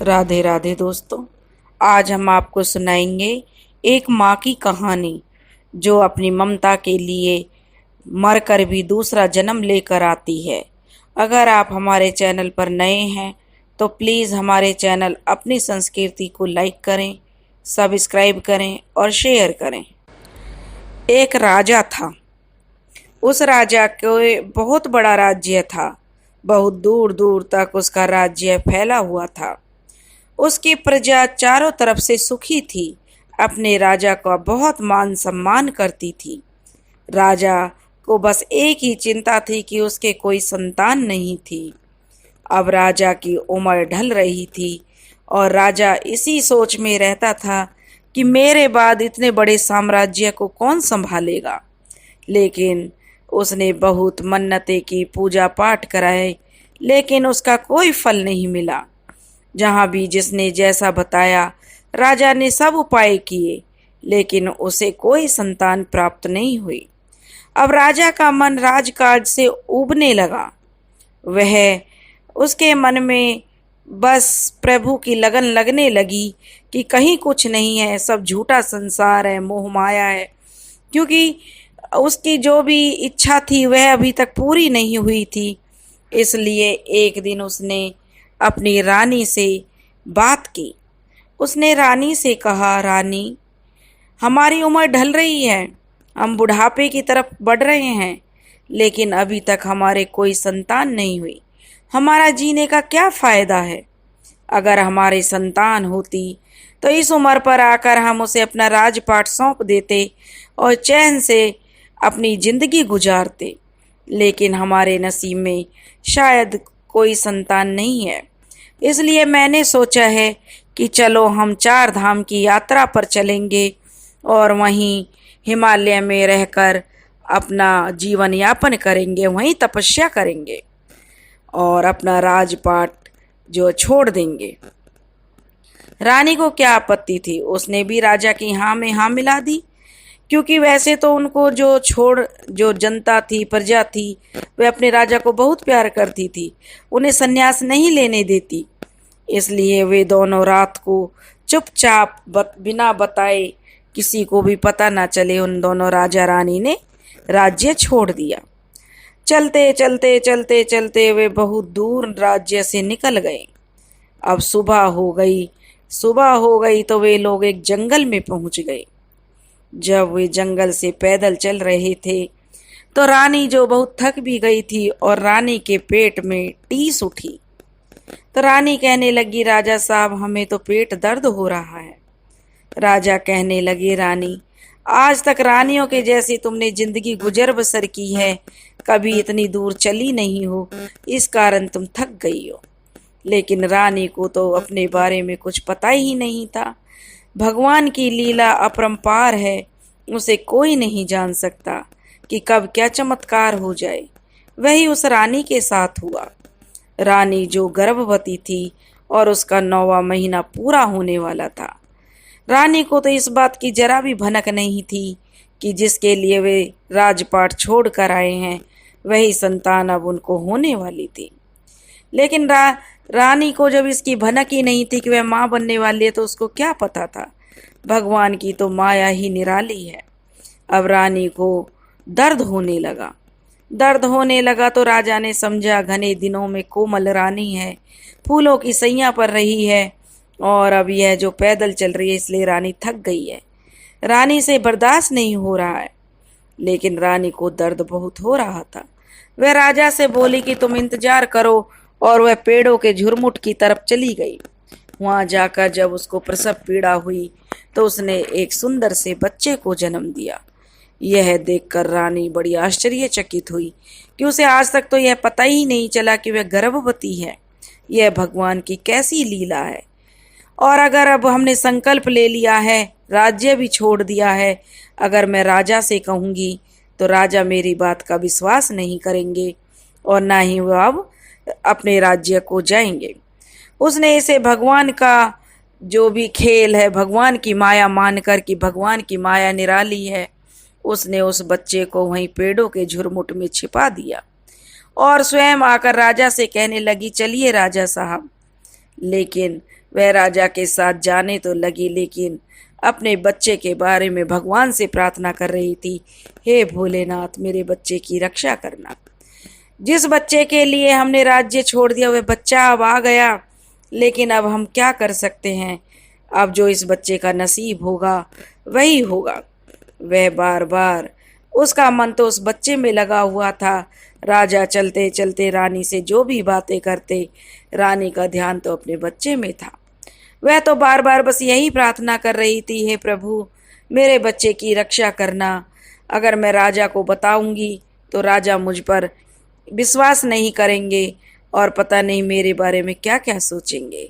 राधे राधे दोस्तों। आज हम आपको सुनाएंगे एक माँ की कहानी जो अपनी ममता के लिए मरकर भी दूसरा जन्म लेकर आती है। अगर आप हमारे चैनल पर नए हैं तो प्लीज़ हमारे चैनल अपनी संस्कृति को लाइक करें, सब्सक्राइब करें और शेयर करें। एक राजा था। उस राजा के बहुत बड़ा राज्य था। बहुत दूर दूर तक उसका राज्य फैला हुआ था। उसकी प्रजा चारों तरफ से सुखी थी। अपने राजा का बहुत मान सम्मान करती थी। राजा को बस एक ही चिंता थी कि उसके कोई संतान नहीं थी। अब राजा की उम्र ढल रही थी और राजा इसी सोच में रहता था कि मेरे बाद इतने बड़े साम्राज्य को कौन संभालेगा। लेकिन उसने बहुत मन्नतें की, पूजा पाठ कराए, लेकिन उसका कोई फल नहीं मिला। जहाँ भी जिसने जैसा बताया राजा ने सब उपाय किए, लेकिन उसे कोई संतान प्राप्त नहीं हुई। अब राजा का मन राजकाज से ऊबने लगा। वह उसके मन में बस प्रभु की लगन लगने लगी कि कहीं कुछ नहीं है, सब झूठा संसार है, मोह माया है। क्योंकि उसकी जो भी इच्छा थी वह अभी तक पूरी नहीं हुई थी। इसलिए एक दिन उसने अपनी रानी से बात की। उसने रानी से कहा, रानी, हमारी उम्र ढल रही है, हम बुढ़ापे की तरफ बढ़ रहे हैं, लेकिन अभी तक हमारे कोई संतान नहीं हुई। हमारा जीने का क्या फायदा है? अगर हमारी संतान होती तो इस उम्र पर आकर हम उसे अपना राजपाट सौंप देते और चैन से अपनी जिंदगी गुजारते। लेकिन हमारे नसीब में शायद कोई संतान नहीं है। इसलिए मैंने सोचा है कि चलो हम 4 धाम की यात्रा पर चलेंगे और वहीं हिमालय में रहकर अपना जीवन यापन करेंगे, वहीं तपस्या करेंगे और अपना राजपाट जो छोड़ देंगे। रानी को क्या आपत्ति थी? उसने भी राजा की हाँ में हाँ मिला दी। क्योंकि वैसे तो उनको जो जनता थी, प्रजा थी, वे अपने राजा को बहुत प्यार करती थी, उन्हें संन्यास नहीं लेने देती। इसलिए वे दोनों रात को चुपचाप बिना बताए, किसी को भी पता ना चले, उन दोनों राजा रानी ने राज्य छोड़ दिया। चलते चलते चलते चलते वे बहुत दूर राज्य से निकल गए। अब सुबह हो गई तो वे लोग एक जंगल में पहुंच गए। जब वे जंगल से पैदल चल रहे थे तो रानी जो बहुत थक भी गई थी और रानी के पेट में टीस उठी। तो रानी कहने लगी, राजा साहब, हमें तो पेट दर्द हो रहा है। राजा कहने लगे, रानी, आज तक रानियों के जैसी तुमने जिंदगी गुजर बसर की है, कभी इतनी दूर चली नहीं हो, इस कारण तुम थक गई हो। लेकिन रानी को तो अपने बारे में कुछ पता ही नहीं था। भगवान की लीला अपरंपार है, उसे कोई नहीं जान सकता कि कब क्या चमत्कार हो जाए। वही उस रानी के साथ हुआ। रानी जो गर्भवती थी और उसका 9वां महीना पूरा होने वाला था। रानी को तो इस बात की जरा भी भनक नहीं थी कि जिसके लिए वे राजपाट छोड़ कर आए हैं वही संतान अब उनको होने वाली थी। लेकिन रानी को जब इसकी भनक ही नहीं थी कि वह माँ बनने वाली है, तो उसको क्या पता था? भगवान की तो माया ही निराली है। अब रानी को दर्द होने लगा तो राजा ने समझा, घने दिनों में कोमल रानी है, फूलों की सैया पर रही है और अब यह जो पैदल चल रही है, इसलिए रानी थक गई है। रानी से बर्दाश्त नहीं हो रहा है। लेकिन रानी को दर्द बहुत हो रहा था। वह राजा से बोली कि तुम इंतजार करो, और वह पेड़ों के झुरमुट की तरफ चली गई। वहां जाकर जब उसको प्रसव पीड़ा हुई तो उसने एक सुंदर से बच्चे को जन्म दिया। यह देखकर रानी बड़ी आश्चर्यचकित हुई कि उसे आज तक तो यह पता ही नहीं चला कि वह गर्भवती है। यह भगवान की कैसी लीला है। और अगर अब हमने संकल्प ले लिया है, राज्य भी छोड़ दिया है, अगर मैं राजा से कहूंगी तो राजा मेरी बात का विश्वास नहीं करेंगे और ना ही वह अब अपने राज्य को जाएंगे। उसने इसे भगवान का जो भी खेल है, भगवान की माया मानकर कि भगवान की माया निराली है, उसने उस बच्चे को वहीं पेड़ों के झुरमुट में छिपा दिया और स्वयं आकर राजा से कहने लगी, चलिए राजा साहब, लेकिन वह राजा के साथ जाने तो लगी, लेकिन अपने बच्चे के बारे में भगवान से प्रार्थना कर रही थी, हे भोलेनाथ मेरे बच्चे की रक्षा करना। जिस बच्चे के लिए हमने राज्य छोड़ दिया वह बच्चा अब आ गया, लेकिन अब हम क्या कर सकते हैं। अब जो इस बच्चे का नसीब होगा वही होगा। वह बार बार, उसका मन तो उस बच्चे में लगा हुआ था। राजा चलते चलते रानी से जो भी बातें करते, रानी का ध्यान तो अपने बच्चे में था। वह तो बार बार बस यही प्रार्थना कर रही थी, हे प्रभु मेरे बच्चे की रक्षा करना। अगर मैं राजा को बताऊंगी तो राजा मुझ पर विश्वास नहीं करेंगे और पता नहीं मेरे बारे में क्या क्या सोचेंगे।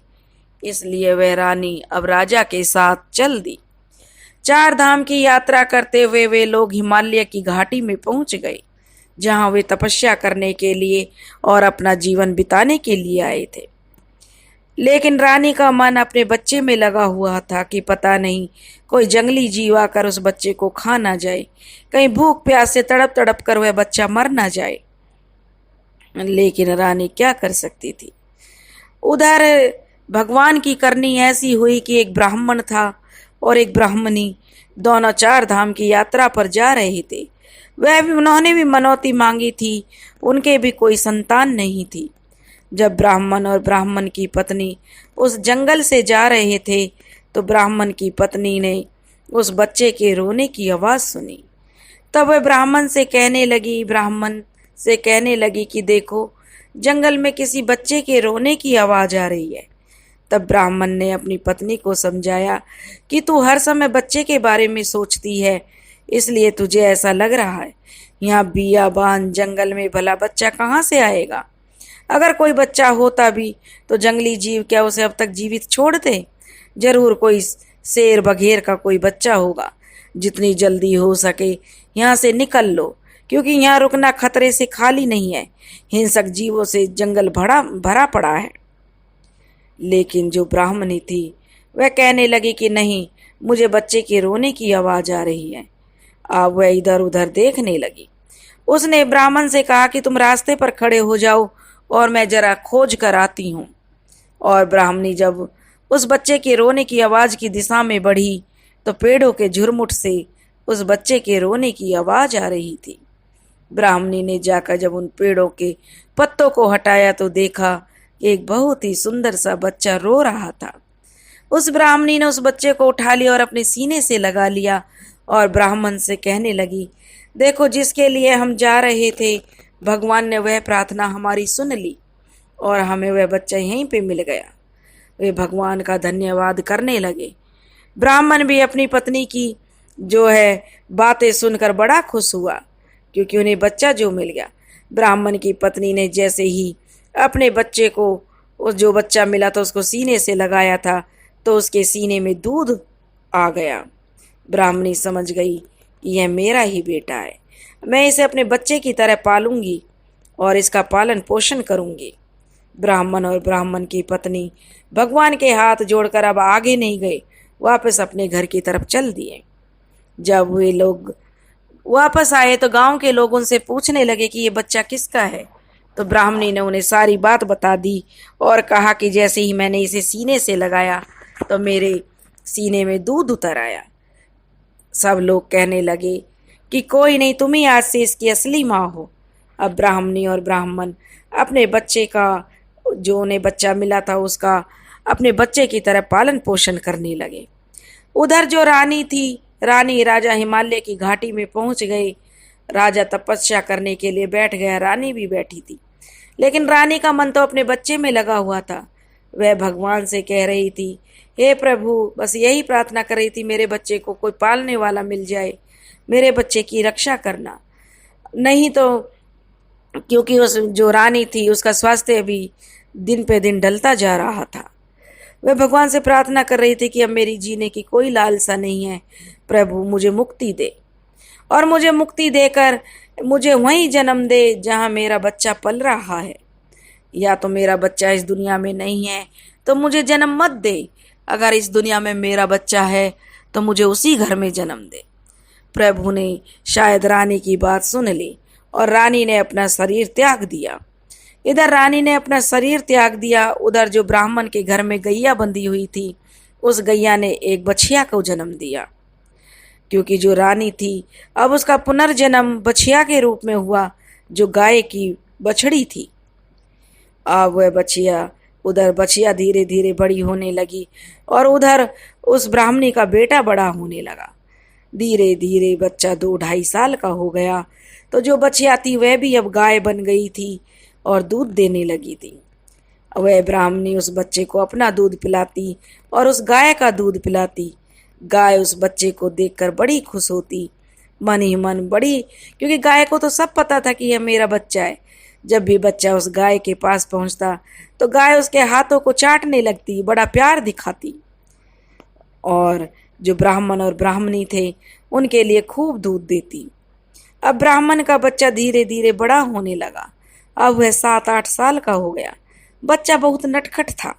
इसलिए वह रानी अब राजा के साथ चल दी। 4 धाम की यात्रा करते हुए वे लोग हिमालय की घाटी में पहुंच गए, जहां वे तपस्या करने के लिए और अपना जीवन बिताने के लिए आए थे। लेकिन रानी का मन अपने बच्चे में लगा हुआ था कि पता नहीं कोई जंगली जीव आकर उस बच्चे को खा ना जाए, कहीं भूख प्यास से तड़प तड़प कर वह बच्चा मर ना जाए। लेकिन रानी क्या कर सकती थी। उधर भगवान की करनी ऐसी हुई कि एक ब्राह्मण था और एक ब्राह्मणी, दोनों 4 धाम की यात्रा पर जा रहे थे। उन्होंने भी मनौती मांगी थी, उनके भी कोई संतान नहीं थी। जब ब्राह्मण और ब्राह्मण की पत्नी उस जंगल से जा रहे थे तो ब्राह्मण की पत्नी ने उस बच्चे के रोने की आवाज़ सुनी। तब वह ब्राह्मण से कहने लगी कि देखो, जंगल में किसी बच्चे के रोने की आवाज़ आ रही है। तब ब्राह्मण ने अपनी पत्नी को समझाया कि तू हर समय बच्चे के बारे में सोचती है, इसलिए तुझे ऐसा लग रहा है। यहाँ बियाबान जंगल में भला बच्चा कहाँ से आएगा। अगर कोई बच्चा होता भी तो जंगली जीव क्या उसे अब तक जीवित छोड़ते। जरूर कोई शेर बघेर का कोई बच्चा होगा। जितनी जल्दी हो सके यहाँ से निकल लो, क्योंकि यहाँ रुकना खतरे से खाली नहीं है। हिंसक जीवों से जंगल भरा पड़ा है। लेकिन जो ब्राह्मणी थी वह कहने लगी कि नहीं, मुझे बच्चे के रोने की आवाज़ आ रही है। अब वह इधर उधर देखने लगी। उसने ब्राह्मण से कहा कि तुम रास्ते पर खड़े हो जाओ और मैं जरा खोज कर आती हूँ। और ब्राह्मणी जब उस बच्चे के रोने की आवाज़ की दिशा में बढ़ी तो पेड़ों के झुरमुट से उस बच्चे के रोने की आवाज़ आ रही थी। ब्राह्मणी ने जाकर जब उन पेड़ों के पत्तों को हटाया तो देखा कि एक बहुत ही सुंदर सा बच्चा रो रहा था। उस ब्राह्मणी ने उस बच्चे को उठा लिया और अपने सीने से लगा लिया और ब्राह्मण से कहने लगी, देखो, जिसके लिए हम जा रहे थे भगवान ने वह प्रार्थना हमारी सुन ली और हमें वह बच्चा यहीं पे मिल गया। वे भगवान का धन्यवाद करने लगे। ब्राह्मण भी अपनी पत्नी की बातें सुनकर बड़ा खुश हुआ, क्योंकि उन्हें बच्चा जो मिल गया। ब्राह्मण की पत्नी ने जैसे ही अपने बच्चे को, जो बच्चा मिला था उसको सीने से लगाया था तो उसके सीने में दूध आ गया। ब्राह्मणी समझ गई कि यह मेरा ही बेटा है, मैं इसे अपने बच्चे की तरह पालूंगी और इसका पालन पोषण करूंगी। ब्राह्मण और ब्राह्मण की पत्नी भगवान के हाथ जोड़कर अब आगे नहीं गए, वापस अपने घर की तरफ चल दिए। जब वे लोग वापस आए तो गांव के लोग उनसे पूछने लगे कि ये बच्चा किसका है। तो ब्राह्मणी ने उन्हें सारी बात बता दी और कहा कि जैसे ही मैंने इसे सीने से लगाया तो मेरे सीने में दूध उतर आया। सब लोग कहने लगे कि कोई नहीं, तुम ही आज से इसकी असली माँ हो। अब ब्राह्मणी और ब्राह्मण अपने बच्चे का, जो उन्हें बच्चा मिला था उसका अपने बच्चे की तरह पालन पोषण करने लगे। उधर जो रानी थी, राजा हिमालय की घाटी में पहुंच गए। राजा तपस्या करने के लिए बैठ गया, रानी भी बैठी थी, लेकिन रानी का मन तो अपने बच्चे में लगा हुआ था। वह भगवान से कह रही थी, हे प्रभु, बस यही प्रार्थना कर रही थी, मेरे बच्चे को कोई पालने वाला मिल जाए, मेरे बच्चे की रक्षा करना। नहीं तो, क्योंकि उस जो रानी थी उसका स्वास्थ्य अभी दिन पे दिन ढलता जा रहा था। वह भगवान से प्रार्थना कर रही थी कि अब मेरी जीने की कोई लालसा नहीं है, प्रभु मुझे मुक्ति दे और मुझे मुक्ति देकर मुझे वहीं जन्म दे जहाँ मेरा बच्चा पल रहा है। या तो मेरा बच्चा इस दुनिया में नहीं है तो मुझे जन्म मत दे, अगर इस दुनिया में मेरा बच्चा है तो मुझे उसी घर में जन्म दे। प्रभु ने शायद रानी की बात सुन ली और रानी ने अपना शरीर त्याग दिया। इधर रानी ने अपना शरीर त्याग दिया, उधर जो ब्राह्मण के घर में गैया बंधी हुई थी, उस गैया ने एक बछिया को जन्म दिया। क्योंकि जो रानी थी, अब उसका पुनर्जन्म बछिया के रूप में हुआ, जो गाय की बछड़ी थी। अब वह बछिया, उधर बछिया धीरे धीरे बड़ी होने लगी और उधर उस ब्राह्मणी का बेटा बड़ा होने लगा। धीरे धीरे बच्चा 2-2.5 साल का हो गया, तो जो बछिया थी वह भी अब गाय बन गई थी और दूध देने लगी थी। वह ब्राह्मणी उस बच्चे को अपना दूध पिलाती और उस गाय का दूध पिलाती। गाय उस बच्चे को देखकर बड़ी खुश होती, मन ही मन बड़ी, क्योंकि गाय को तो सब पता था कि यह मेरा बच्चा है। जब भी बच्चा उस गाय के पास पहुंचता तो गाय उसके हाथों को चाटने लगती, बड़ा प्यार दिखाती और जो ब्राह्मण और ब्राह्मणी थे उनके लिए खूब दूध देती। अब ब्राह्मण का बच्चा धीरे धीरे बड़ा होने लगा। अब वह 7-8 साल का हो गया। बच्चा बहुत नटखट था,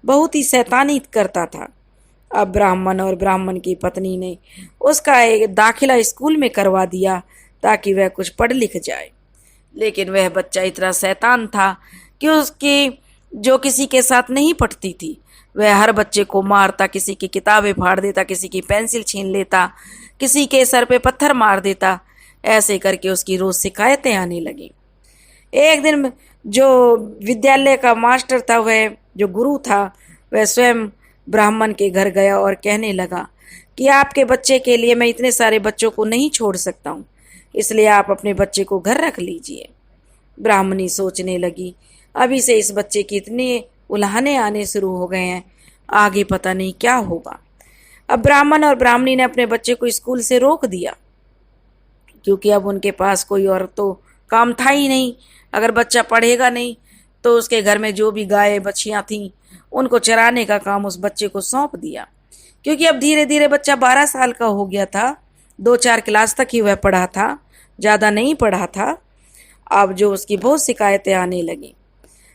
बहुत ही शैतानी करता था। अब ब्राह्मण और ब्राह्मण की पत्नी ने उसका एक दाखिला स्कूल में करवा दिया ताकि वह कुछ पढ़ लिख जाए। लेकिन वह बच्चा इतना शैतान था कि उसकी जो किसी के साथ नहीं पढ़ती थी, वह हर बच्चे को मारता, किसी की किताबें फाड़ देता, किसी की पेंसिल छीन लेता, किसी के सर पे पत्थर मार देता। ऐसे करके उसकी रोज शिकायतें आने लगी। एक दिन जो विद्यालय का मास्टर था, वह जो गुरु था, वह स्वयं ब्राह्मण के घर गया और कहने लगा कि आपके बच्चे के लिए मैं इतने सारे बच्चों को नहीं छोड़ सकता हूँ, इसलिए आप अपने बच्चे को घर रख लीजिए। ब्राह्मणी सोचने लगी, अभी से इस बच्चे की इतने उल्हाने आने शुरू हो गए हैं, आगे पता नहीं क्या होगा। अब ब्राह्मण और ब्राह्मणी ने अपने बच्चे को स्कूल से रोक दिया, क्योंकि अब उनके पास कोई और तो काम था ही नहीं। अगर बच्चा पढ़ेगा नहीं तो उसके घर में जो भी गाय बछियां थीं उनको चराने का काम उस बच्चे को सौंप दिया। क्योंकि अब धीरे धीरे बच्चा 12 साल का हो गया था, 2-4 क्लास तक ही वह पढ़ा था, ज़्यादा नहीं पढ़ा था। अब जो उसकी बहुत शिकायतें आने लगी।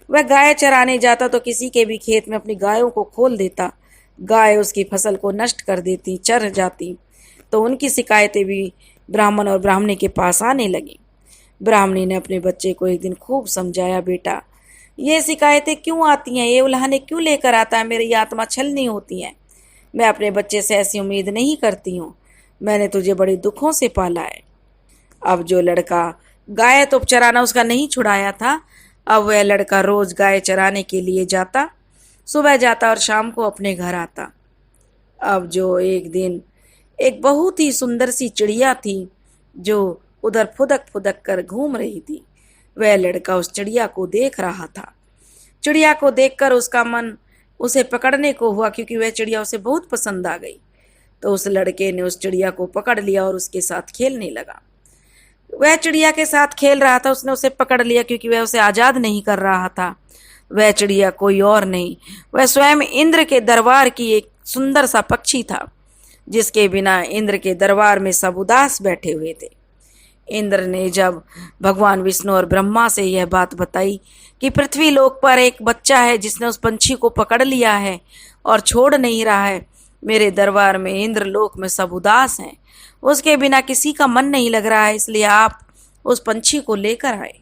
वह गाय चराने जाता तो किसी के भी खेत में अपनी गायों को खोल देता, गाय उसकी फसल को नष्ट कर देती, चर जाती। तो उनकी शिकायतें भी ब्राह्मण और ब्राह्मणी के पास आने लगी। ब्राह्मणी ने अपने बच्चे को एक दिन खूब समझाया, बेटा ये शिकायतें क्यों आती हैं, ये उल्हाने क्यों लेकर आता है, मेरी आत्मा छलनी होती है। मैं अपने बच्चे से ऐसी उम्मीद नहीं करती हूँ, मैंने तुझे बड़े दुखों से पाला है। अब जो लड़का, गाय तो चराना उसका नहीं छुड़ाया था, अब वह लड़का रोज गाय चराने के लिए जाता, सुबह जाता और शाम को अपने घर आता। अब जो एक दिन एक बहुत ही सुंदर सी चिड़िया थी जो उधर फुदक फुदक कर घूम रही थी। वह लड़का उस चिड़िया को देख रहा था। चिड़िया को देखकर उसका मन उसे पकड़ने को हुआ, क्योंकि वह चिड़िया उसे बहुत पसंद आ गई। तो उस लड़के ने उस चिड़िया को पकड़ लिया और उसके साथ खेलने लगा। वह चिड़िया के साथ खेल रहा था, उसने उसे पकड़ लिया क्योंकि वह उसे आज़ाद नहीं कर रहा था। वह चिड़िया कोई और नहीं, वह स्वयं इंद्र के दरबार की एक सुंदर सा पक्षी था, जिसके बिना इंद्र के दरबार में सब उदास बैठे हुए थे। इंद्र ने जब भगवान विष्णु और ब्रह्मा से यह बात बताई कि पृथ्वी लोक पर एक बच्चा है जिसने उस पंछी को पकड़ लिया है और छोड़ नहीं रहा है, मेरे दरबार में इंद्र लोक में सब उदास हैं, उसके बिना किसी का मन नहीं लग रहा है, इसलिए आप उस पंछी को लेकर आए।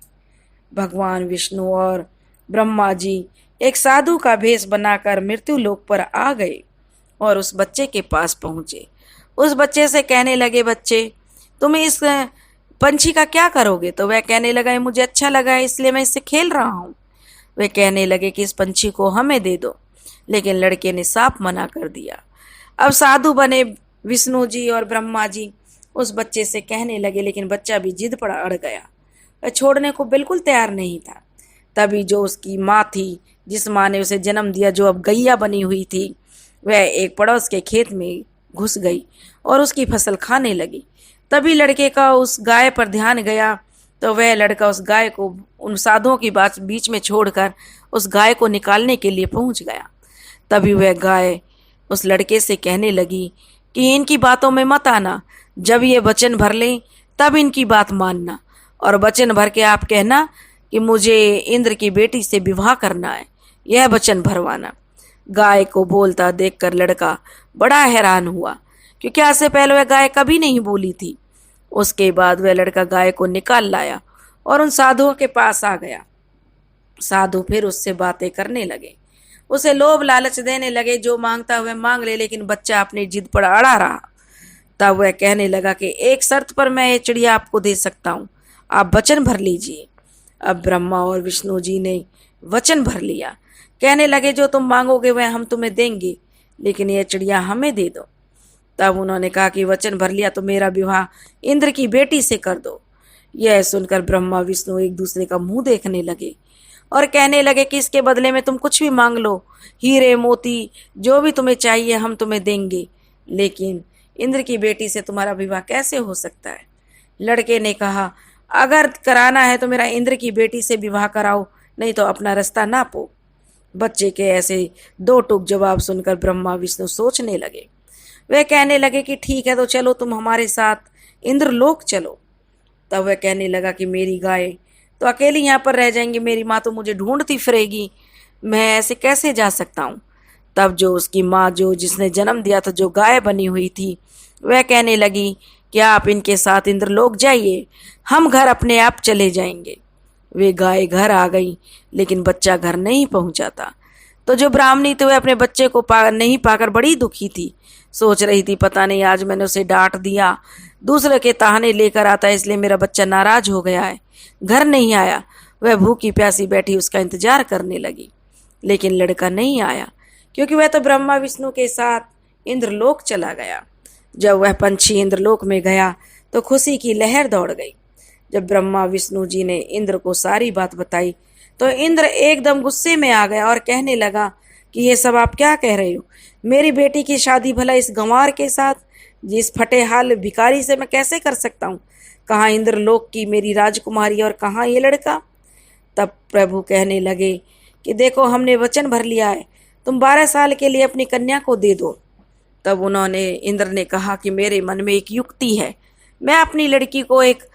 भगवान विष्णु और ब्रह्मा जी एक साधु का भेष बनाकर मृत्यु लोक पर आ गए और उस बच्चे के पास पहुंचे। उस बच्चे से कहने लगे, बच्चे तुम इस पंछी का क्या करोगे? तो वह कहने लगा, मुझे अच्छा लगा है इसलिए मैं इससे खेल रहा हूँ। वे कहने लगे कि इस पंछी को हमें दे दो, लेकिन लड़के ने साफ मना कर दिया। अब साधु बने विष्णु जी और ब्रह्मा जी उस बच्चे से कहने लगे, लेकिन बच्चा भी जिद पर अड़ गया, वह छोड़ने को बिल्कुल तैयार नहीं था। तभी जो उसकी माँ थी, जिस माँ ने उसे जन्म दिया, जो अब गैया बनी हुई थी, वह एक पड़ोस के खेत में घुस गई और उसकी फसल खाने लगी। तभी लड़के का उस गाय पर ध्यान गया, तो वह लड़का उस गाय को उन साधुओं की बात बीच में छोड़कर उस गाय को निकालने के लिए पहुंच गया। तभी वह गाय उस लड़के से कहने लगी कि इनकी बातों में मत आना, जब ये वचन भर लें तब इनकी बात मानना, और वचन भर के आप कहना कि मुझे इंद्र की बेटी से विवाह करना है, यह वचन भरवाना। गाय को बोलता देखकर लड़का बड़ा हैरान हुआ, क्योंकि आज से पहले वह गाय कभी नहीं बोली थी। उसके बाद वह लड़का गाय को निकाल लाया और उन साधुओं के पास आ गया। साधु फिर उससे बातें करने लगे, उसे लोभ लालच देने लगे, जो मांगता हुआ मांग ले, लेकिन बच्चा अपनी जिद पर अड़ा रहा। तब वह कहने लगा कि एक शर्त पर मैं ये चिड़िया आपको दे सकता हूँ, आप वचन भर लीजिए। अब ब्रह्मा और विष्णु जी ने वचन भर लिया, कहने लगे जो तुम मांगोगे वह हम तुम्हें देंगे, लेकिन यह चिड़िया हमें दे दो। तब उन्होंने कहा कि वचन भर लिया तो मेरा विवाह इंद्र की बेटी से कर दो। यह सुनकर ब्रह्मा विष्णु एक दूसरे का मुंह देखने लगे और कहने लगे कि इसके बदले में तुम कुछ भी मांग लो, हीरे मोती जो भी तुम्हें चाहिए हम तुम्हें देंगे, लेकिन इंद्र की बेटी से तुम्हारा विवाह कैसे हो सकता है। लड़के ने कहा अगर कराना है तो मेरा इंद्र की बेटी से विवाह कराओ, नहीं तो अपना रास्ता नापो। बच्चे के ऐसे दो टूक जवाब सुनकर ब्रह्मा विष्णु सोचने लगे। वे कहने लगे कि ठीक है तो चलो तुम हमारे साथ इंद्रलोक चलो। तब वह कहने लगा कि मेरी गाय तो अकेली यहाँ पर रह जाएंगी, मेरी माँ तो मुझे ढूंढती फिरेगी, मैं ऐसे कैसे जा सकता हूँ। तब जो उसकी माँ जो जिसने जन्म दिया था, जो गाय बनी हुई थी, वह कहने लगी कि आप इनके साथ इंद्रलोक जाइए, हम घर अपने आप चले जाएंगे। वे गाय घर आ गई, लेकिन बच्चा घर नहीं पहुंचा था। तो जो ब्राह्मणी थी वह अपने बच्चे को नहीं पाकर बड़ी दुखी थी, सोच रही थी पता नहीं आज मैंने उसे डांट दिया, दूसरे के ताहने लेकर आता है, इसलिए मेरा बच्चा नाराज हो गया है, घर नहीं आया। वह भूखी प्यासी बैठी उसका इंतजार करने लगी, लेकिन लड़का नहीं आया, क्योंकि वह तो ब्रह्मा विष्णु के साथ इंद्रलोक चला गया। जब वह पंछी इंद्रलोक में गया तो खुशी की लहर दौड़ गई। जब ब्रह्मा विष्णु जी ने इंद्र को सारी बात बताई तो इंद्र एकदम गुस्से में आ गया और कहने लगा कि ये सब आप क्या कह रहे हो, मेरी बेटी की शादी भला इस गंवार के साथ, जिस फटे हाल भिखारी से मैं कैसे कर सकता हूँ। कहाँ इंद्रलोक की मेरी राजकुमारी और कहाँ ये लड़का। तब प्रभु कहने लगे कि देखो हमने वचन भर लिया है, तुम 12 साल के लिए अपनी कन्या को दे दो। तब इंद्र ने कहा कि मेरे मन में एक युक्ति है, मैं अपनी लड़की को एक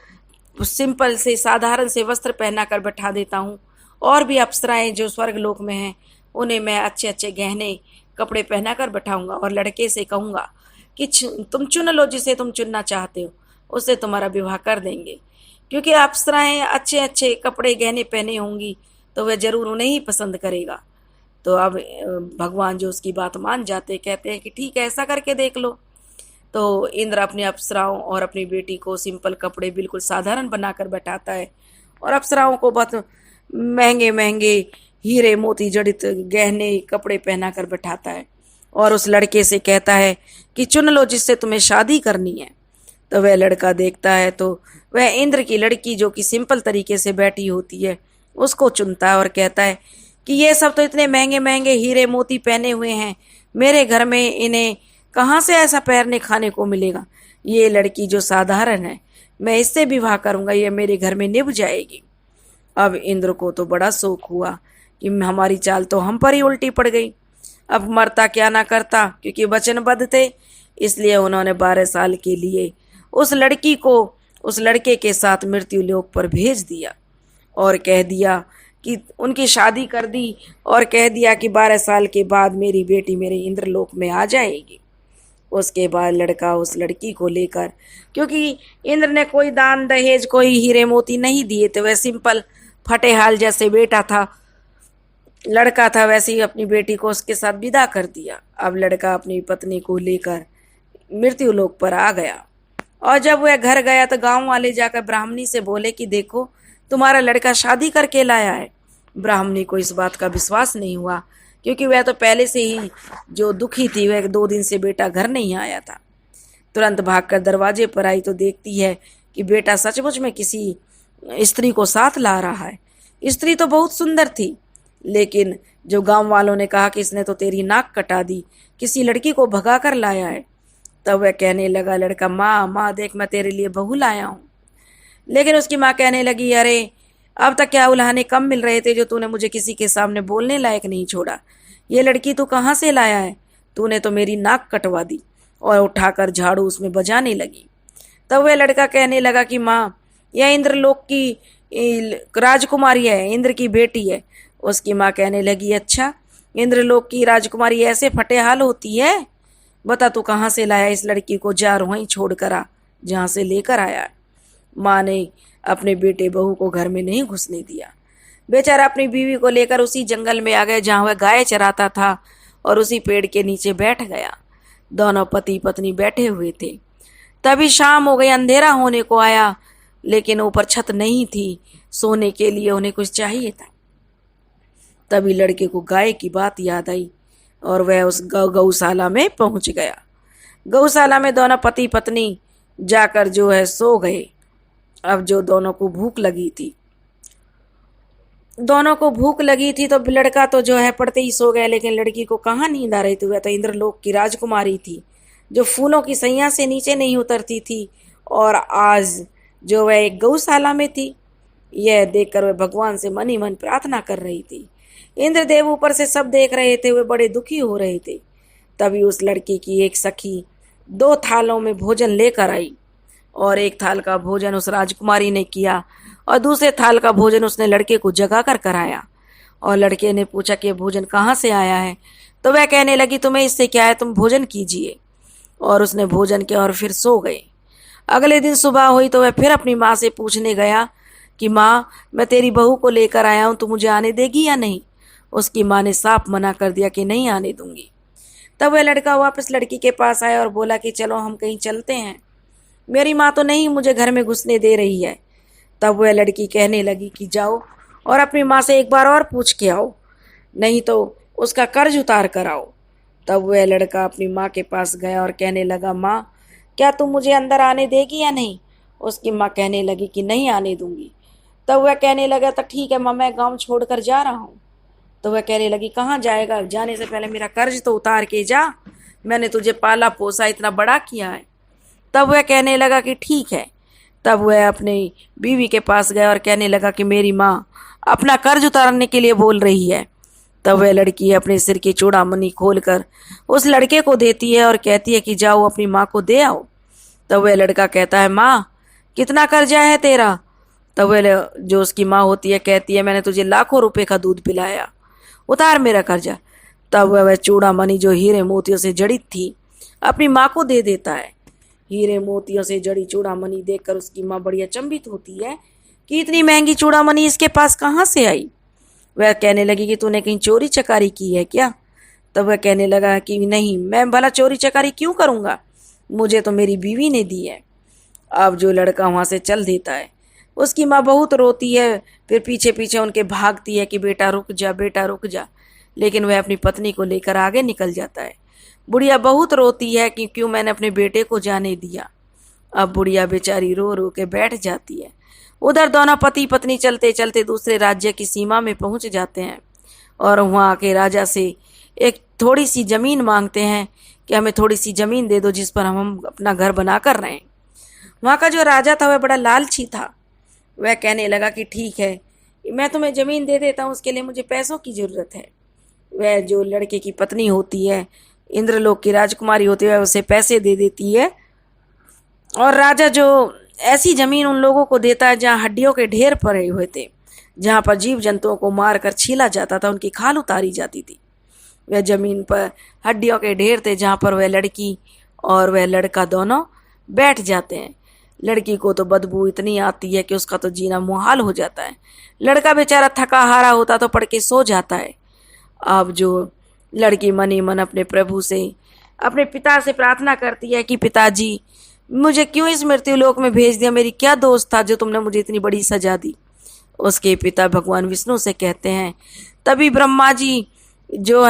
सिंपल से साधारण से वस्त्र पहना कर बैठा देता हूँ, और भी अप्सराएं जो स्वर्ग लोक में हैं उन्हें मैं अच्छे अच्छे गहने कपड़े पहना कर बैठाऊंगा, और लड़के से कहूँगा कि तुम चुन लो जिसे तुम चुनना चाहते हो, उससे तुम्हारा विवाह कर देंगे। क्योंकि अप्सराएं अच्छे अच्छे कपड़े गहने पहने होंगी तो वह जरूर उन्हें ही पसंद करेगा। तो अब भगवान जो उसकी बात मान जाते, कहते हैं कि ठीक है ऐसा करके देख लो। तो इंद्र अपने अप्सराओं और अपनी बेटी को सिंपल कपड़े बिल्कुल साधारण बनाकर बैठाता है, और अप्सराओं को बहुत महंगे महंगे हीरे मोती जड़ित गहने कपड़े पहना कर बैठाता है, और उस लड़के से कहता है कि चुन लो जिससे तुम्हें शादी करनी है। तो वह लड़का देखता है तो वह इंद्र की लड़की जो कि सिंपल तरीके से बैठी होती है उसको चुनता है, और कहता है कि ये सब तो इतने महंगे महंगे हीरे मोती पहने हुए हैं, मेरे घर में इन्हें कहाँ से ऐसा पहनने खाने को मिलेगा। ये लड़की जो साधारण है मैं इससे विवाह करूँगा, ये मेरे घर में निभ जाएगी। अब इंद्र को तो बड़ा शौक हुआ कि हमारी चाल तो हम पर ही उल्टी पड़ गई, अब मरता क्या ना करता, क्योंकि वचनबद्ध थे। इसलिए उन्होंने 12 साल के लिए उस लड़की को उस लड़के के साथ मृत्यु लोक पर भेज दिया, और कह दिया कि उनकी शादी कर दी, और कह दिया कि 12 साल के बाद मेरी बेटी मेरे इंद्रलोक में आ जाएगी। उसके बाद लड़का उस लड़की को लेकर, क्योंकि इंद्र ने कोई दान दहेज कोई हीरे मोती नहीं दिए थे, वह सिंपल फटे हाल जैसे बेटा था लड़का था, वैसे ही अपनी बेटी को उसके साथ विदा कर दिया। अब लड़का अपनी पत्नी को लेकर मृत्यु लोक पर आ गया, और जब वह घर गया तो गांव वाले जाकर ब्राह्मणी से बोले कि देखो तुम्हारा लड़का शादी करके लाया है। ब्राह्मणी को इस बात का विश्वास नहीं हुआ, क्योंकि वह तो पहले से ही जो दुखी थी, वह 2 दिन से बेटा घर नहीं आया था। तुरंत भागकर दरवाजे पर आई तो देखती है कि बेटा सचमुच में किसी स्त्री को साथ ला रहा है। स्त्री तो बहुत सुंदर थी, लेकिन जो गांव वालों ने कहा कि इसने तो तेरी नाक कटा दी, किसी लड़की को भगा कर लाया है। तब वह कहने लगा लड़का, माँ माँ देख मैं तेरे लिए बहू लाया हूँ। लेकिन उसकी माँ कहने लगी, अरे अब तक क्या उल्हाने कम मिल रहे थे जो तूने मुझे किसी के सामने बोलने लायक नहीं छोड़ा। ये लड़की तू कहाँ से लाया है, तूने तो मेरी नाक कटवा दी, और उठाकर झाड़ू उसमें बजाने लगी। तब वह लड़का कहने लगा कि माँ यह इंद्रलोक की राजकुमारी है, इंद्र की बेटी है। उसकी माँ कहने लगी, अच्छा इंद्रलोक की राजकुमारी ऐसे फटे हाल होती है, बता तू कहाँ से लाया इस लड़की को, जा वहीं छोड़ कर आ जहाँ से लेकर आया। माँ ने अपने बेटे बहू को घर में नहीं घुसने दिया। बेचारा अपनी बीवी को लेकर उसी जंगल में आ गया जहाँ वह गाय चराता था और उसी पेड़ के नीचे बैठ गया। दोनों पति पत्नी बैठे हुए थे। तभी शाम हो गई, अंधेरा होने को आया, लेकिन ऊपर छत नहीं थी, सोने के लिए उन्हें कुछ चाहिए था। तभी लड़के को गाय की बात याद आई और वह उस गौशाला में पहुंच गया। गौशाला में दोनों पति पत्नी जाकर जो है सो गए। अब जो दोनों को भूख लगी थी तो लड़का तो जो है पड़ते ही सो गया, लेकिन लड़की को कहाँ नींद आ रही थी। वह तो इंद्रलोक की राजकुमारी थी जो फूलों की सैया से नीचे नहीं उतरती थी, और आज जो वह एक गौशाला में थी। यह देखकर वह भगवान से मन ही मन प्रार्थना कर रही थी। इंद्रदेव ऊपर से सब देख रहे थे, वे बड़े दुखी हो रहे थे। तभी उस लड़की की एक सखी 2 थालों में भोजन लेकर आई, और एक थाल का भोजन उस राजकुमारी ने किया और दूसरे थाल का भोजन उसने लड़के को जगा कर कराया। और लड़के ने पूछा कि भोजन कहाँ से आया है, तो वह कहने लगी तुम्हें इससे क्या है, तुम भोजन कीजिए। और उसने भोजन किया और फिर सो गए। अगले दिन सुबह हुई तो वह फिर अपनी माँ से पूछने गया कि माँ, मैं तेरी बहू को लेकर आया हूँ, तू मुझे आने देगी या नहीं। उसकी माँ ने साफ मना कर दिया कि नहीं आने दूंगी। तब वह लड़का वापस लड़की के पास आया और बोला कि चलो हम कहीं चलते हैं, मेरी माँ तो नहीं मुझे घर में घुसने दे रही है। तब वह लड़की कहने लगी कि जाओ और अपनी माँ से एक बार और पूछ के आओ, नहीं तो उसका कर्ज उतार कर आओ। तब वह लड़का अपनी माँ के पास गया और कहने लगा, माँ क्या तुम मुझे अंदर आने देगी या नहीं। उसकी माँ कहने लगी कि नहीं आने दूंगी। तब वह कहने लगा तो ठीक है माँ, मैं गाँव छोड़कर जा रहा हूँ। तो वह कहने लगी कहाँ जाएगा, जाने से पहले मेरा कर्ज तो उतार के जा, मैंने तुझे पाला पोसा इतना बड़ा किया है। तब वह कहने लगा कि ठीक है। तब वह अपनी बीवी के पास गया और कहने लगा कि मेरी माँ अपना कर्ज उतारने के लिए बोल रही है। तब वह लड़की अपने सिर की चूड़ामणि खोलकर उस लड़के को देती है और कहती है कि जाओ अपनी माँ को दे आओ। तब वह लड़का कहता है, माँ कितना कर्जा है तेरा। तब वह जो उसकी माँ होती है कहती है, मैंने तुझे लाखों रुपए का दूध पिलाया, उतार मेरा कर्जा। तब वह चूड़ामणि जो हीरे मोतियों से जड़ित थी अपनी माँ को दे देता है। हीरे मोतियों से जड़ी चूड़ामणि देखकर उसकी माँ बड़ी अचंभित होती है कि इतनी महंगी चूड़ामणि इसके पास कहाँ से आई। वह कहने लगी कि तूने कहीं चोरी चकारी की है क्या। तब वह कहने लगा कि नहीं, मैं भला चोरी चकारी क्यों करूँगा, मुझे तो मेरी बीवी ने दी है। अब जो लड़का वहाँ से चल देता है, उसकी माँ बहुत रोती है, फिर पीछे पीछे उनके भागती है कि बेटा रुक जा, बेटा रुक जा, लेकिन वह अपनी पत्नी को लेकर आगे निकल जाता है। बुढ़िया बहुत रोती है कि क्यों मैंने अपने बेटे को जाने दिया। अब बुढ़िया बेचारी रो रो के बैठ जाती है। उधर दोनों पति पत्नी चलते चलते दूसरे राज्य की सीमा में पहुंच जाते हैं और वहाँ के राजा से एक थोड़ी सी ज़मीन मांगते हैं कि हमें थोड़ी सी ज़मीन दे दो जिस पर हम अपना घर बना कर रहें। वहाँ का जो राजा था वह बड़ा लालची था। वह कहने लगा कि ठीक है, मैं तुम्हें ज़मीन दे देता हूँ, उसके लिए मुझे पैसों की ज़रूरत है। वह जो लड़के की पत्नी होती है, इंद्रलोक की राजकुमारी होती है, उसे पैसे दे देती है और राजा जो ऐसी ज़मीन उन लोगों को देता है जहाँ हड्डियों के ढेर पड़े हुए थे, जहाँ पर जीव जंतुओं को मार कर छीला जाता था, उनकी खाल उतारी जाती थी। वह ज़मीन पर हड्डियों के ढेर थे जहाँ पर वह लड़की और वह लड़का दोनों बैठ जाते हैं। लड़की को तो बदबू इतनी आती है कि उसका तो जीना मुहाल हो जाता है। लड़का बेचारा थका हारा होता तो पड़ के सो जाता है। अब जो लड़की मन ही मन अपने प्रभु से, अपने पिता से प्रार्थना करती है कि पिताजी मुझे क्यों इस मृत्यु लोक में भेज दिया, मेरी क्या दोस्त था जो तुमने मुझे इतनी बड़ी सजा दी। उसके पिता भगवान विष्णु से कहते हैं। तभी ब्रह्मा जी जो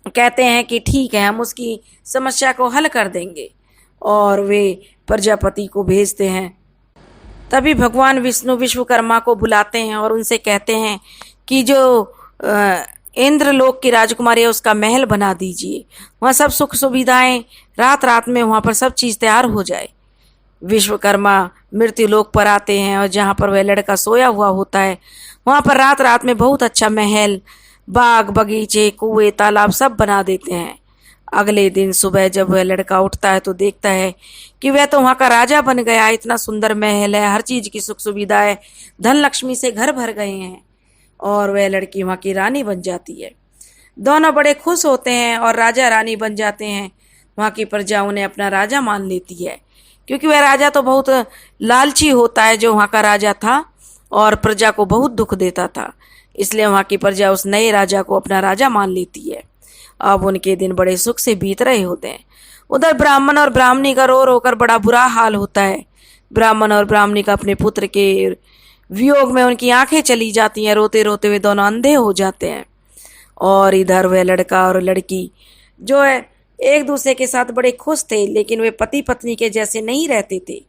कहते हैं कि ठीक है, हम उसकी समस्या को हल कर देंगे, और वे प्रजापति को भेजते हैं। तभी भगवान विष्णु विश्वकर्मा को बुलाते हैं और उनसे कहते हैं कि जो इंद्रलोक की राजकुमारी है उसका महल बना दीजिए, वहाँ सब सुख सुविधाएं रात रात में वहाँ पर सब चीज़ तैयार हो जाए। विश्वकर्मा मृत्यु लोक पर आते हैं और जहाँ पर वह लड़का सोया हुआ होता है वहाँ पर रात रात में बहुत अच्छा महल, बाग बगीचे, कुएं, तालाब सब बना देते हैं। अगले दिन सुबह जब वह लड़का उठता है तो देखता है कि वह तो वहाँ का राजा बन गया। इतना सुंदर महल है, हर चीज़ की सुख सुविधा है, धन लक्ष्मी से घर भर गए हैं, और वह लड़की वहाँ की रानी बन जाती है। दोनों बड़े खुश होते हैं और राजा रानी बन जाते हैं। वहाँ की प्रजा उन्हें अपना राजा मान लेती है, क्योंकि वह राजा तो बहुत लालची होता है जो वहाँ का राजा था, और प्रजा को बहुत दुख देता था। इसलिए वहाँ की प्रजा उस नए राजा को अपना राजा मान लेती है। अब उनके दिन बड़े सुख से बीत रहे होते हैं। उधर ब्राह्मण और ब्राह्मणी का रो रो कर बड़ा बुरा हाल होता है। ब्राह्मण और ब्राह्मणी का अपने पुत्र के वियोग में उनकी आंखें चली जाती हैं। रोते रोते वे दोनों अंधे हो जाते हैं। और इधर वह लड़का और लड़की जो है एक दूसरे के साथ बड़े खुश थे, लेकिन वे पति पत्नी के जैसे नहीं रहते थे।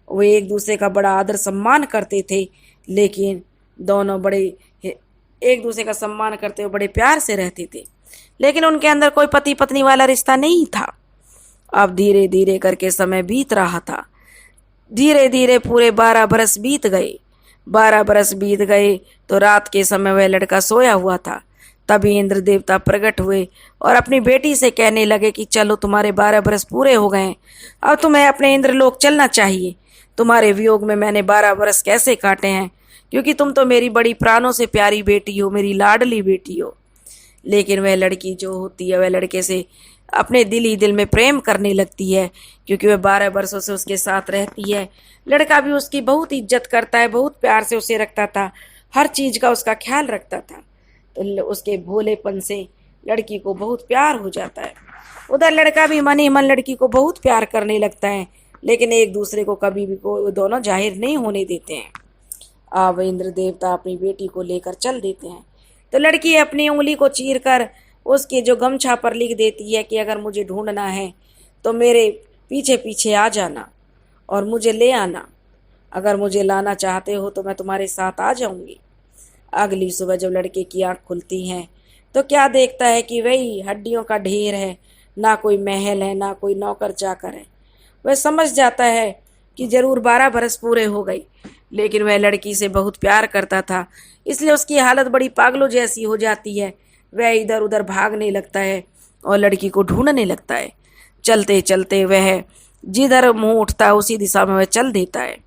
वे एक दूसरे का बड़ा आदर सम्मान करते थे, लेकिन दोनों बड़े एक दूसरे का सम्मान करते हुए बड़े प्यार से रहते थे, लेकिन उनके अंदर कोई पति पत्नी वाला रिश्ता नहीं था। अब धीरे धीरे करके समय बीत रहा था। धीरे धीरे पूरे 12 बरस बीत गए। 12 बरस बीत गए तो रात के समय वह लड़का सोया हुआ था। तभी इंद्र देवता प्रकट हुए और अपनी बेटी से कहने लगे कि चलो, तुम्हारे 12 बरस पूरे हो गए, अब तुम्हें अपने इंद्रलोक चलना चाहिए। तुम्हारे वियोग में मैंने 12 बरस कैसे काटे हैं, क्योंकि तुम तो मेरी बड़ी प्राणों से प्यारी बेटी हो, मेरी लाडली बेटी हो। लेकिन वह लड़की जो होती है वह लड़के से अपने दिल ही दिल में प्रेम करने लगती है, क्योंकि वह 12 बरसों से उसके साथ रहती है। लड़का भी उसकी बहुत इज्जत करता है, बहुत प्यार से उसे रखता था, हर चीज़ का उसका ख्याल रखता था। तो उसके भोलेपन से लड़की को बहुत प्यार हो जाता है। उधर लड़का भी मन ही मन लड़की को बहुत प्यार करने लगता है, लेकिन एक दूसरे को कभी भी वो दोनों जाहिर नहीं होने देते हैं। अब इंद्र देवता अपनी बेटी को लेकर चल देते हैं। तो लड़की अपनी उंगली को चीर कर उसके जो गमछा पर लिख देती है कि अगर मुझे ढूंढना है तो मेरे पीछे पीछे आ जाना और मुझे ले आना। अगर मुझे लाना चाहते हो तो मैं तुम्हारे साथ आ जाऊंगी। अगली सुबह जब लड़के की आंख खुलती हैं तो क्या देखता है कि वही हड्डियों का ढेर है, ना कोई महल है, ना कोई नौकर चाकर है। वह समझ जाता है कि जरूर 12 बरस पूरे हो गई, लेकिन वह लड़की से बहुत प्यार करता था, इसलिए उसकी हालत बड़ी पागलों जैसी हो जाती है। वह इधर उधर भागने लगता है और लड़की को ढूंढने लगता है। चलते चलते वह जिधर मुंह उठता है उसी दिशा में वह चल देता है।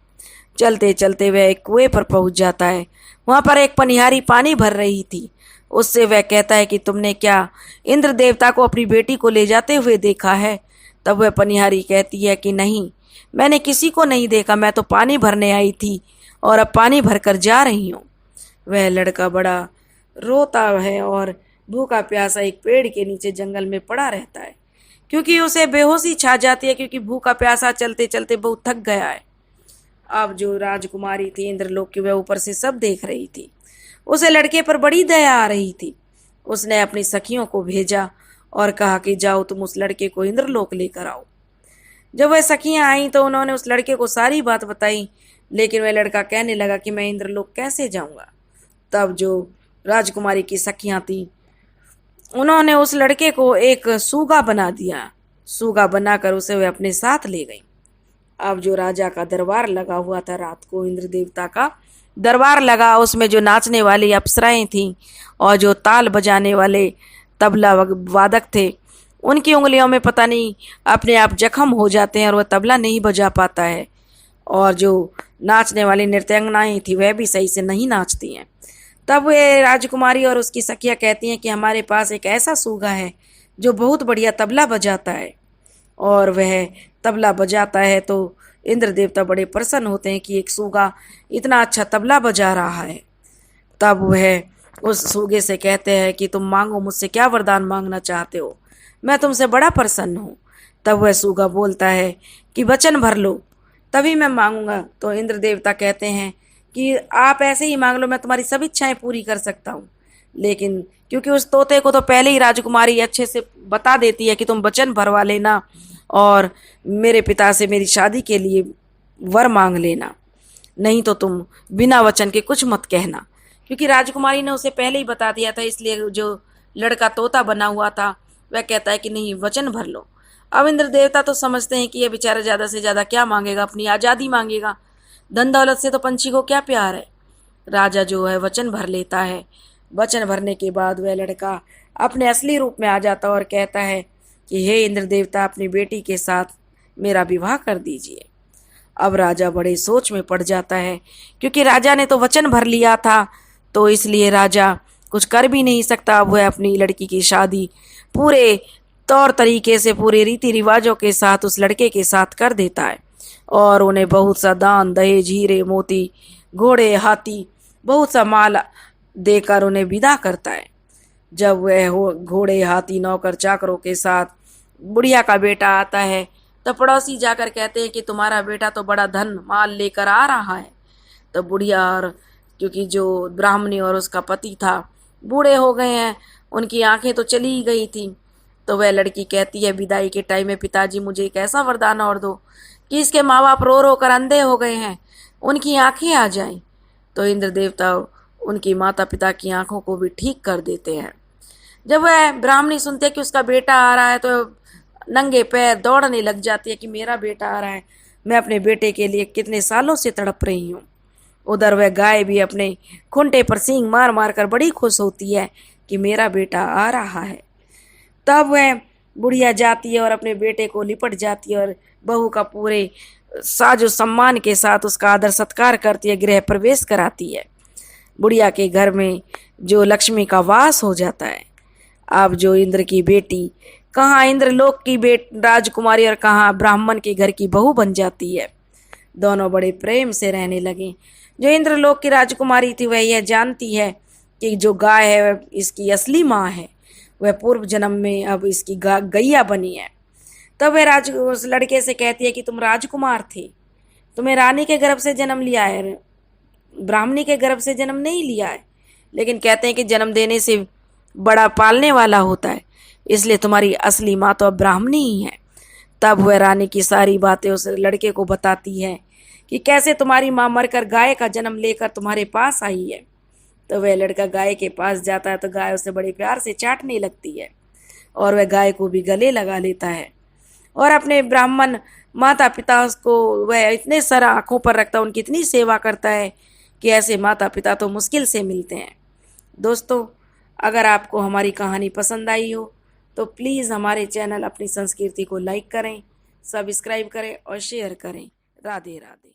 चलते चलते वह एक कुएं पर पहुंच जाता है। वहां पर एक पनिहारी पानी भर रही थी। उससे वह कहता है कि तुमने क्या इंद्र देवता को अपनी बेटी को ले जाते हुए देखा है? तब वह पनिहारी कहती है कि नहीं, मैंने किसी को नहीं देखा, मैं तो पानी भरने आई थी और अब पानी भरकर जा रही हूँ। वह लड़का बड़ा रोता है और भूखा प्यासा एक पेड़ के नीचे जंगल में पड़ा रहता है, क्योंकि उसे बेहोशी छा जाती है, क्योंकि भूखा प्यासा चलते चलते बहुत थक गया है। अब जो राजकुमारी थी इंद्रलोक की, वह ऊपर से सब देख रही थी। उसे लड़के पर बड़ी दया आ रही थी। उसने अपनी सखियों को भेजा और कहा कि जाओ तुम उस लड़के को इंद्रलोक लेकर आओ। जब वह सखियां आईं तो उन्होंने उस लड़के को सारी बात बताई, लेकिन वह लड़का कहने लगा कि मैं इंद्रलोक कैसे जाऊंगा। तब जो राजकुमारी की सखियां थी उन्होंने उस लड़के को एक सूगा बना दिया। सूगा बनाकर उसे वे अपने साथ ले गई। अब जो राजा का दरबार लगा हुआ था, रात को इंद्र देवता का दरबार लगा, उसमें जो नाचने वाली अप्सराएं थीं और जो ताल बजाने वाले तबला वादक थे, उनकी उंगलियों में पता नहीं अपने आप जख्म हो जाते हैं और वह तबला नहीं बजा पाता है। और जो नाचने वाली नृत्यांगनाएं थी वह भी सही से नहीं नाचती हैं। तब वे राजकुमारी और उसकी सखियां कहती हैं कि हमारे पास एक ऐसा सूगा है जो बहुत बढ़िया तबला बजाता है। और वह तबला बजाता है तो इंद्र देवता बड़े प्रसन्न होते हैं कि एक सूगा इतना अच्छा तबला बजा रहा है। तब वह उस सूगे से कहते हैं कि तुम मांगो, मुझसे क्या वरदान मांगना चाहते हो, मैं तुमसे बड़ा प्रसन्न हूँ। तब वह सूगा बोलता है कि वचन भर लो तभी मैं मांगूंगा। तो इंद्र देवता कहते हैं कि आप ऐसे ही मांग लो, मैं तुम्हारी सब इच्छाएं पूरी कर सकता हूँ। लेकिन क्योंकि उस तोते को तो पहले ही राजकुमारी अच्छे से बता देती है कि तुम वचन भरवा लेना और मेरे पिता से मेरी शादी के लिए वर मांग लेना, नहीं तो तुम बिना वचन के कुछ मत कहना। क्योंकि राजकुमारी ने उसे पहले ही बता दिया था, इसलिए जो लड़का तोता बना हुआ था वह कहता है कि नहीं, वचन भर लो। अब इंद्र देवता तो समझते हैं कि यह बेचारा ज़्यादा से ज़्यादा क्या मांगेगा, अपनी आज़ादी मांगेगा, धन दौलत से तो पंछी को क्या प्यार है। राजा जो है वचन भर लेता है। वचन भरने के बाद वह लड़का अपने असली रूप में आ जाता और कहता है कि हे इंद्र देवता, अपनी बेटी के साथ मेरा विवाह कर दीजिए। अब राजा बड़े सोच में पड़ जाता है, क्योंकि राजा ने तो वचन भर लिया था, तो इसलिए राजा कुछ कर भी नहीं सकता। अब वह अपनी लड़की की शादी पूरे तौर तरीके से, पूरे रीति रिवाजों के साथ उस लड़के के साथ कर देता है और उन्हें बहुत सा दान दहेज, हीरे मोती घोड़े हाथी बहुत सा माल देकर उन्हें विदा करता है। जब वह घोड़े हाथी नौकर चाकरों के साथ बुढ़िया का बेटा आता है तो पड़ोसी जाकर कहते हैं कि तुम्हारा बेटा तो बड़ा धन माल लेकर आ रहा है। तो बुढ़िया और क्योंकि जो ब्राह्मणी और उसका पति था बूढ़े हो गए हैं, उनकी आंखें तो चली ही गई थी। तो वह लड़की कहती है विदाई के टाइम में, पिताजी मुझे एक ऐसा वरदान और दो कि इसके माँ बाप रो रो कर अंधे हो गए हैं, उनकी आंखें आ जाएं। तो इंद्र देवता उनकी माता पिता की आंखों को भी ठीक कर देते हैं। जब वह ब्राह्मणी सुनते कि उसका बेटा आ रहा है तो नंगे पैर दौड़ने लग जाती है कि मेरा बेटा आ रहा है, मैं अपने बेटे के लिए कितने सालों से तड़प रही हूँ। उधर वह गाय भी अपने खूंटे पर सींग मार मार कर बड़ी खुश होती है कि मेरा बेटा आ रहा है। तब वह बुढ़िया जाती है और अपने बेटे को लिपट जाती है और बहू का पूरे साजो सम्मान के साथ उसका आदर सत्कार करती है, गृह प्रवेश कराती है। बुढ़िया के घर में जो लक्ष्मी का वास हो जाता है। अब जो इंद्र की बेटी कहाँ इंद्रलोक की राजकुमारी और कहाँ ब्राह्मण के घर की बहू बन जाती है। दोनों बड़े प्रेम से रहने लगे। जो इंद्रलोक की राजकुमारी थी वह यह जानती है कि जो गाय है वह इसकी असली माँ है, वह पूर्व जन्म में अब इसकी गैया बनी है। तब वह उस लड़के से कहती है कि तुम राजकुमार थे, तुम्हें रानी के गर्भ से जन्म लिया है, ब्राह्मणी के गर्भ से जन्म नहीं लिया है। लेकिन कहते हैं कि जन्म देने से बड़ा पालने वाला होता है, इसलिए तुम्हारी असली माँ तो अब ब्राह्मणी ही है। तब वह रानी की सारी बातें उस लड़के को बताती है कि कैसे तुम्हारी माँ मरकर गाय का जन्म लेकर तुम्हारे पास आई है। तो वह लड़का गाय के पास जाता है तो गाय उसे बड़े प्यार से चाटने लगती है और वह गाय को भी गले लगा लेता है और अपने ब्राह्मण माता पिता को वह इतने सारा आंखों पर रखता है, उनकी इतनी सेवा करता है कि ऐसे माता पिता तो मुश्किल से मिलते हैं। दोस्तों, अगर आपको हमारी कहानी पसंद आई हो तो प्लीज़ हमारे चैनल अपनी संस्कृति को लाइक करें, सब्सक्राइब करें और शेयर करें। राधे राधे।